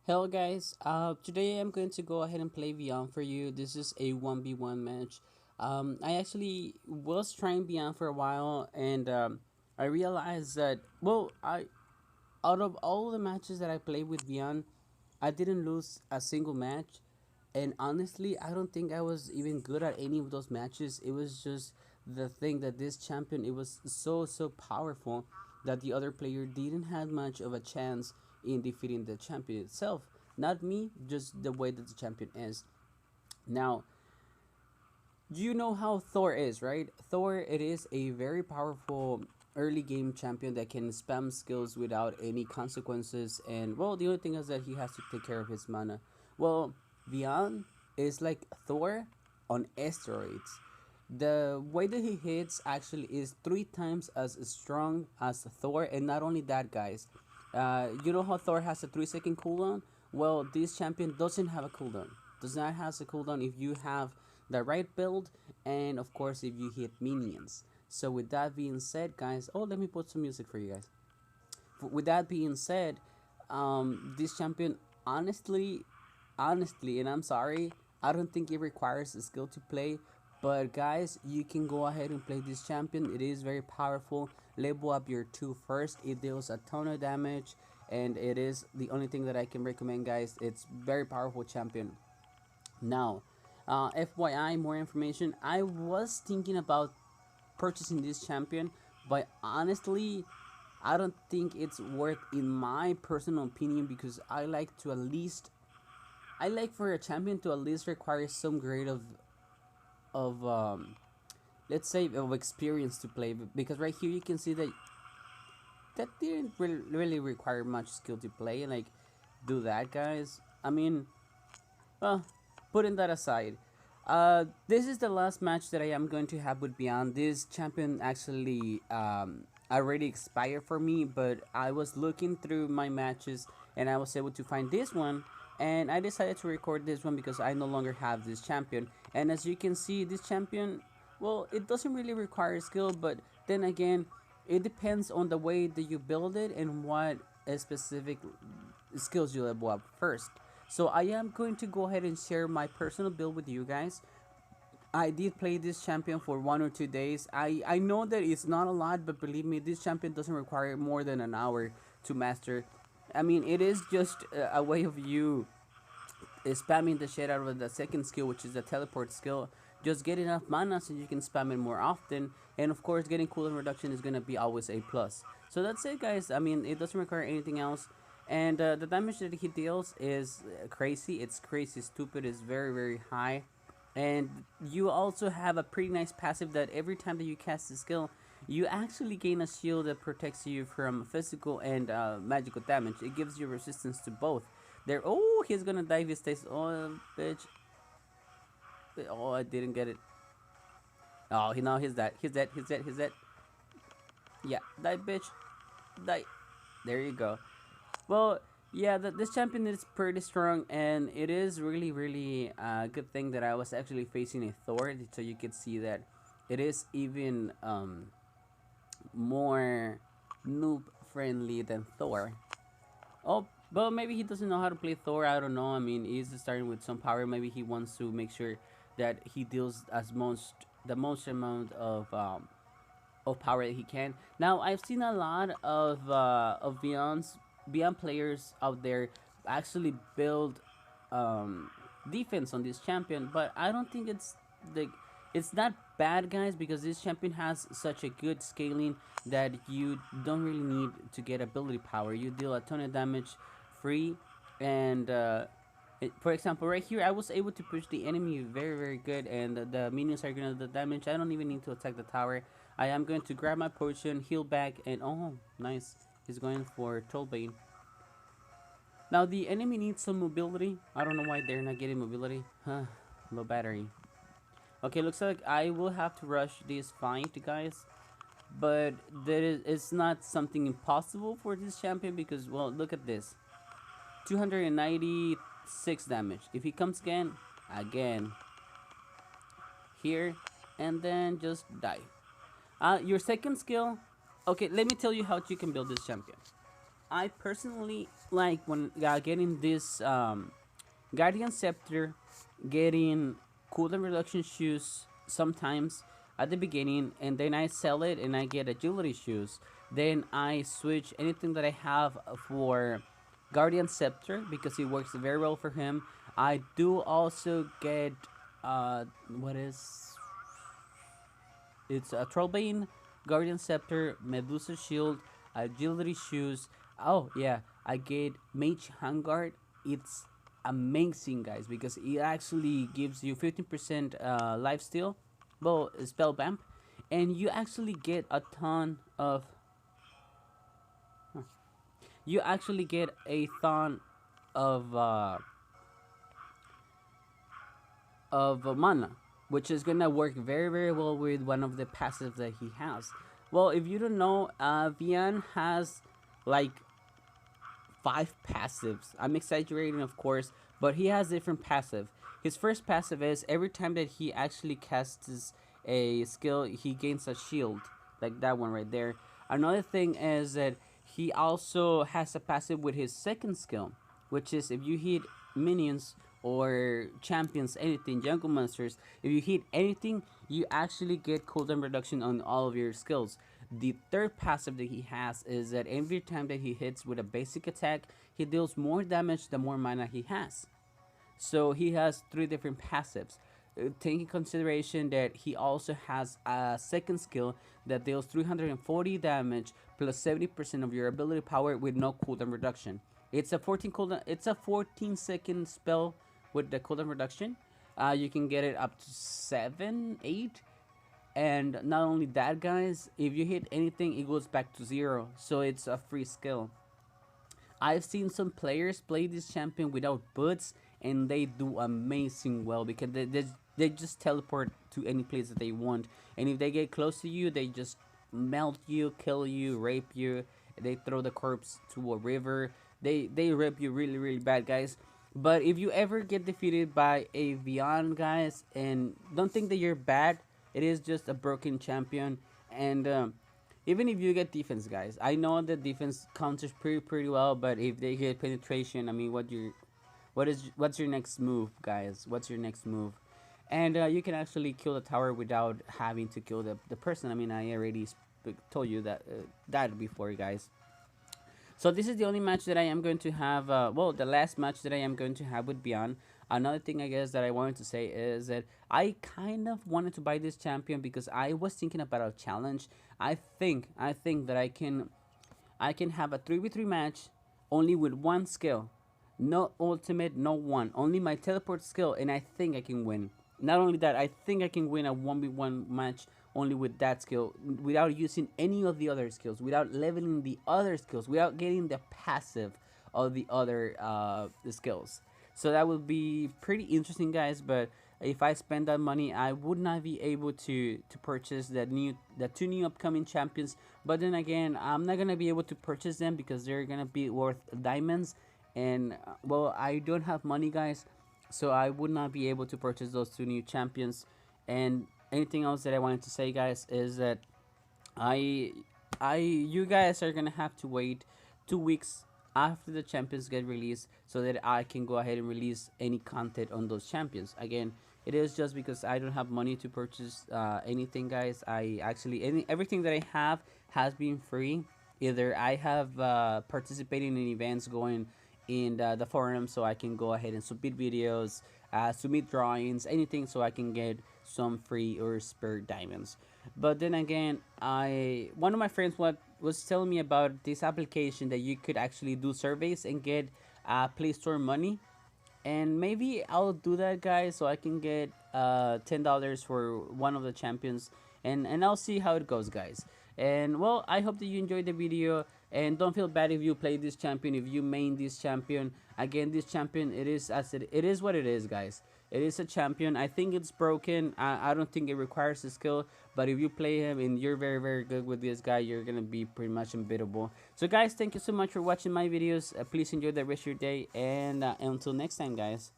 Hello guys, today I'm going to go ahead and play Vyaaen for you. This is a 1v1 match. I actually was trying Vyaaen for a while and I realized that, out of all the matches that I played with Vyaaen, I didn't lose a single match. And honestly, I don't think I was even good at any of those matches. It was just the thing that this champion, it was so powerful that the other player didn't have much of a chance in defeating the champion itself. Not me, just the way that the champion is. Now, you know how Thor is, right? Thor, it is a very powerful early game champion that can spam skills without any consequences. And well, the only thing is that he has to take care of his mana. Well, Vyaaen is like Thor on steroids. The way that he hits actually is three times as strong as Thor, and not only that, guys. You know how Thor has a 3 second cooldown? Well, this champion doesn't have a cooldown. Does not have a cooldown if you have the right build, and of course if you hit minions. So with that being said, guys, let me put some music for you guys. With that being said, this champion, honestly, and I'm sorry, I don't think it requires a skill to play. But guys, you can go ahead and play this champion. It is very powerful. Level up your 2 first. It deals a ton of damage, and it is the only thing that I can recommend, guys. It's very powerful champion. Now, FYI, more information. I was thinking about purchasing this champion, but honestly, I don't think it's worth, in my personal opinion, because I like for a champion to at least require some grade of let's say of experience to play, because right here you can see that didn't really require much skill to play and like do that, guys. I mean, well, putting that aside, this is the last match that I am going to have with Beyond. This champion actually already expired for me, but I was looking through my matches and I was able to find this one. And I decided to record this one because I no longer have this champion. And as you can see, this champion, well, it doesn't really require skill, but then again, it depends on the way that you build it and what specific skills you level up first. So I am going to go ahead and share my personal build with you guys. I did play this champion for 1 or 2 days. I know that it's not a lot, but believe me, this champion doesn't require more than an hour to master. I mean, it is just a way of you spamming the shit out of the second skill, which is the teleport skill. Just get enough mana so you can spam it more often, and of course, getting cooldown reduction is gonna be always a plus. So that's it, guys. I mean, it doesn't require anything else, and the damage that he deals is crazy. It's crazy stupid. It's very high, and you also have a pretty nice passive that every time that you cast the skill, you actually gain a shield that protects you from physical and magical damage. It gives you resistance to both. There. Oh, he's gonna die if he stays. Oh, bitch. Oh, I didn't get it. Oh, he now he's dead. He's dead. He's dead. He's dead. Yeah, die, bitch. Die. There you go. Well, yeah, this champion is pretty strong, and it is really a good thing that I was actually facing a Thor, so you could see that it is even more noob friendly than Thor. Oh, but maybe he doesn't know how to play Thor. I don't know. I mean, he's starting with some power. Maybe he wants to make sure that he deals the most amount of power that he can. Now, I've seen a lot of Beyond players out there actually build um, defense on this champion, but I don't think the it's not bad, guys, because this champion has such a good scaling that you don't really need to get ability power. You deal a ton of damage free, and for example, right here, I was able to push the enemy very good, and the minions are gonna do the damage. I don't even need to attack the tower. I am going to grab my potion, heal back, and oh, nice. He's going for Trollbane. Now the enemy needs some mobility. I don't know why they're not getting mobility. Huh, low battery. Okay, looks like I will have to rush this fight, guys. But it's not something impossible for this champion because, well, look at this. 296 damage. If he comes again, here, and then just die. Your second skill. Okay, let me tell you how you can build this champion. I personally like when getting this Guardian Scepter, getting cooldown reduction shoes sometimes at the beginning, and then I sell it and I get agility shoes. Then I switch anything that I have for Guardian Scepter because it works very well for him. I do also get what is it's a Trollbane, Guardian Scepter, Medusa Shield, Agility Shoes. Oh yeah, I get Mage Handguard. It's amazing, guys, because it actually gives you 15% lifesteal, well, spell bump, and you actually get a ton of. You actually get a ton of mana, which is gonna work very very well with one of the passives that he has. Well, if you don't know, Vyaaen has like 5 passives. I'm exaggerating, of course, but he has different passive. His first passive is every time that he actually casts a skill, he gains a shield, like that one right there. Another thing is that he also has a passive with his second skill, which is if you hit minions or champions, anything, jungle monsters, if you hit anything, you actually get cooldown reduction on all of your skills. The third passive that he has is that every time that he hits with a basic attack, he deals more damage the more mana he has. So he has 3 different passives. Taking consideration that he also has a second skill that deals 340 damage plus 70% of your ability power with no cooldown reduction. It's a 14-second spell with the cooldown reduction. You can get it up to 7, 8. And not only that, guys, if you hit anything, it goes back to 0. So it's a free skill. I've seen some players play this champion without boots, and they do amazing well because they just teleport to any place that they want. And if they get close to you, they just melt you, kill you, rape you. They throw the corpse to a river. They rape you really really bad, guys. But if you ever get defeated by a Vyaaen, guys, and don't think that you're bad, it is just a broken champion. And even if you get defense, guys, I know that defense counters pretty well. But if they get penetration, I mean, what's your next move, guys? What's your next move? And you can actually kill the tower without having to kill the person. I mean, I already told you that before, guys. So this is the only match that I am going to have. Well, the last match that I am going to have with Vyaaen. Another thing I guess that I wanted to say is that I kind of wanted to buy this champion because I was thinking about a challenge. I think that I can have a 3v3 match only with one skill, no ultimate, no one, only my teleport skill, and I think I can win. Not only that, I think I can win a 1v1 match only with that skill without using any of the other skills, without leveling the other skills, without getting the passive of the other skills. So that would be pretty interesting, guys. But if I spend that money, I would not be able to purchase the 2 new upcoming champions. But then again, I'm not gonna be able to purchase them because they're gonna be worth diamonds, and well, I don't have money, guys, so I would not be able to purchase those 2 new champions. And anything else that I wanted to say, guys, is that I you guys are gonna have to wait 2 weeks after the champions get released so that I can go ahead and release any content on those champions. Again, it is just because I don't have money to purchase anything, guys. I actually everything that I have has been free. Either I have participating in events going in the forum, so I can go ahead and submit videos, submit drawings, anything, so I can get some free or spare diamonds. But then again, one of my friends was telling me about this application that you could actually do surveys and get Play Store money, and maybe I'll do that, guys, so I can get $10 for one of the champions, and I'll see how it goes, guys. And well, I hope that you enjoyed the video, and don't feel bad if you play this champion, if you main this champion. Again, this champion, it is what it is, guys. It is a champion. I think it's broken. I don't think it requires a skill, but if you play him and you're very very good with this guy, you're gonna be pretty much unbeatable. So guys, thank you so much for watching my videos. Please enjoy the rest of your day, and until next time, guys.